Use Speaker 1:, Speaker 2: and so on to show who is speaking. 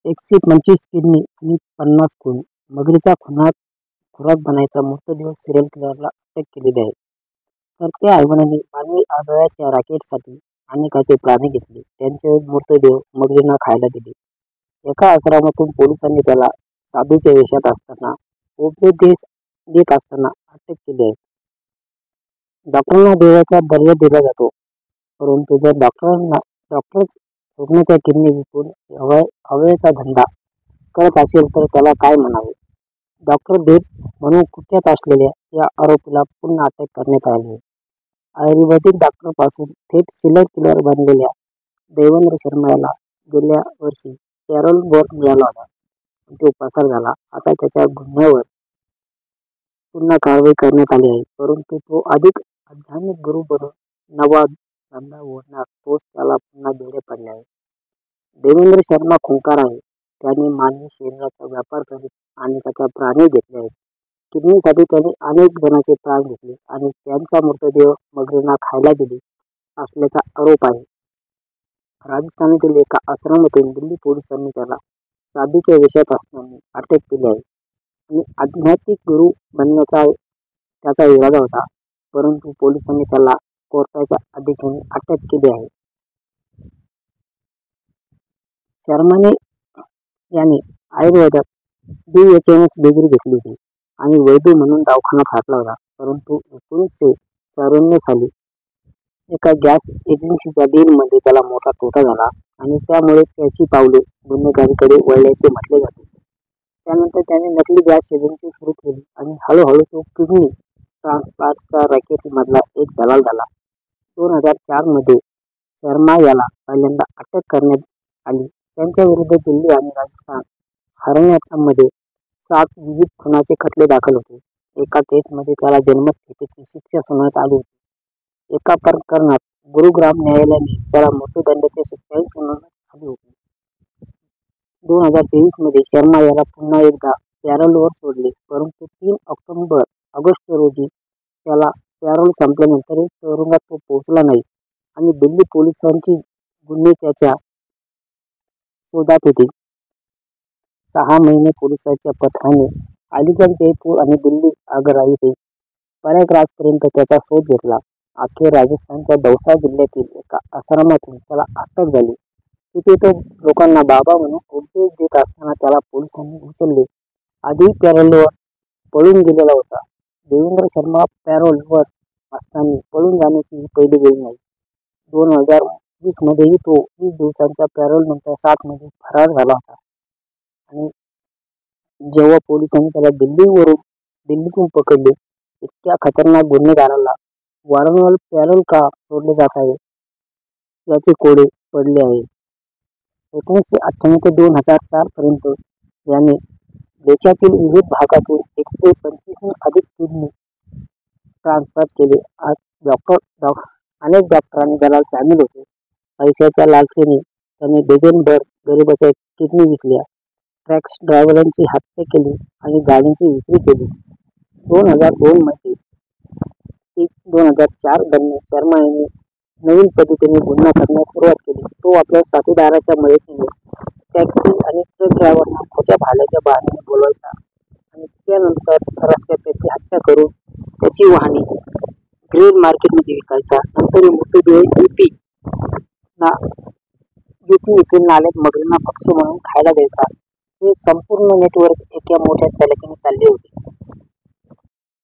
Speaker 1: 125 kidney आणि 50 खून. मगरीचा खुराक बनायचा मृतदेह सिरियल किलरला अटक केलेली आहे. तर त्या आयवनाने मानवी आढळत्या रॅकेटसाठी अनेकाचे प्राण घेतले. त्यांचे मृतदेह मगरींना खायला दिले. एका आश्रमातून पोलिसांनी त्याला साधूच्या वेशात असताना उपदेश देत असताना अटक केली आहे. डॉक्टरांना देवाचा दर्जा दिला जातो, परंतु जर डॉक्टरच रुग्णाच्या किडनी विकून अवयवाचा धंदा करत असेल तर त्याला काय म्हणावे. डॉक्टर देव म्हणून कुख्यात असलेल्या या आरोपीला पुन्हा अटक करण्यात आली आहे. आयुर्वेदिक डॉक्टरपासून थेट सिरियल किलर बनलेल्या देवेंद्र शर्मा याला गेल्या वर्षी पॅरोल बोर्ड मिळाला होता, पण तो पसार झाला. आता त्याच्या गुन्ह्यावर पुन्हा कारवाई करण्यात आली आहे, परंतु तो अधिक आध्यात्मिक गुरु बनून नवा धंदा ओढणार तोच त्याला पुन्हा बेडे पडले आहे. देवेंद्र शर्मा खुंखार आहे. त्याने मानवी शरीराचा व्यापार करीत अनेकाचा प्राणही घेतले आहेत. किडनीसाठी त्याने अनेक जणांचे प्राण घेतले आणि त्यांचा मृतदेह मगरींना खायला दिले असल्याचा आरोप आहे. राजस्थानातील एका आश्रमातून दिल्ली पोलिसांनी त्याला साधूच्या वेशात असताना अटक केली आहे आणि आध्यात्मिक गुरु बनण्याचा त्याचा इरादा होता, परंतु पोलिसांनी त्याला कोर्टाच्या आदेशाने अटक केली आहे. शर्माने याने आयुर्वेदात BHMS डिग्री घेतली होती आणि वैद्य म्हणून दवाखाना थाटला होता, परंतु 1994 साली एका गॅस एजन्सीच्या डीलमध्ये त्याला मोठा तोटा झाला आणि त्यामुळे त्याची पावले गुन्हेगारीकडे वळल्याचे म्हटले जाते. त्यानंतर त्याने नकली गॅस एजन्सी सुरू केली आणि हळूहळू तो किडनी ट्रान्सप्लांटचा रॅकेटमधला एक दलाल झाला. 2004 मध्ये शर्मा याला पहिल्यांदा अटक करण्यात आली. त्यांच्या विरुद्ध दिल्ली आणि राजस्थान हरियाणामध्ये 7 विविध खुनाचे खटले दाखल होते. एका केसमध्ये त्याला जन्मठेपेची शिक्षा सुनावण्यात आली होती. एका प्रकरणात गुरुग्राम न्यायालयाने त्याला मृत्यूदंडाची शिक्षाही सुनावण्यात आली होती. 2023 मध्ये शर्मा याला पुन्हा एकदा पॅरोलवर सोडले, परंतु 3 ऑगस्ट रोजी त्याला पॅरोल संपल्यानंतरही तुरुंगात तो पोहोचला नाही आणि दिल्ली पोलिसांची गुन्हे त्याच्या शोधात होती. 6 महिने पोलिसांच्या पथकाने अलीगढ, जयपूर आणि दिल्ली, आग्रा येथे प्रयागराजपर्यंत त्याचा शोध घेतला. अखेर राजस्थानच्या दौसा जिल्ह्यातील एका आश्रमातून त्याला अटक झाली. तिथे तो लोकांना बाबा म्हणून उपदेश देत असताना त्याला पोलिसांनी उचलले. आधी पॅरोलवर पळून गेलेला होता. देवेंद्र शर्मा पॅरोलवर असताना पळून जाण्याची ही पहिली वेळ नाही. 2020 मध्येही तो 20 दिवसांच्या पॅरोलनंतर 60 मध्ये फरार झाला होता आणि जेव्हा पोलिसांनी त्याला दिल्लीतून पकडले, इतक्या खतरनाक गुन्हेगाराला वारंवार पॅरोल का सोडले जात आहे याचे कोडे पडले आहे. 1998 ते 2004 पर्यंत याने देशातील विविध भागातून 125हून अधिक किडनी ट्रान्सप्लांट केले. अनेक डॉक्टर आणि दलाल सामील होते. पैशाच्या लालसेने त्यांनी डझनभर गरिबाच्या किडनी विकल्या, टॅक्सी ड्रायव्हरांची हत्या केली आणि गाडींची विक्री केली. 2002 मध्ये ते 2004 दरम्यान शर्मा यांनी नवीन पद्धतीने गुन्हा करण्यास सुरुवात केली. तो आपल्या साथीदाराच्या मदतीने टॅक्सी आणि ट्रक ड्रायव्हरना खोट्या भाड्याच्या बहाण्याने बोलवायचा आणि त्यानंतर रस्त्यात त्याची हत्या करून त्याची वाहने ग्रे मार्केटमध्ये विकायचा. नंतर मृतदेह UP येथील नाल्यात मगरींना भक्ष्य म्हणून खायला द्यायचा. हे संपूर्ण नेटवर्क एका मोठ्या चालकाने चालले होते.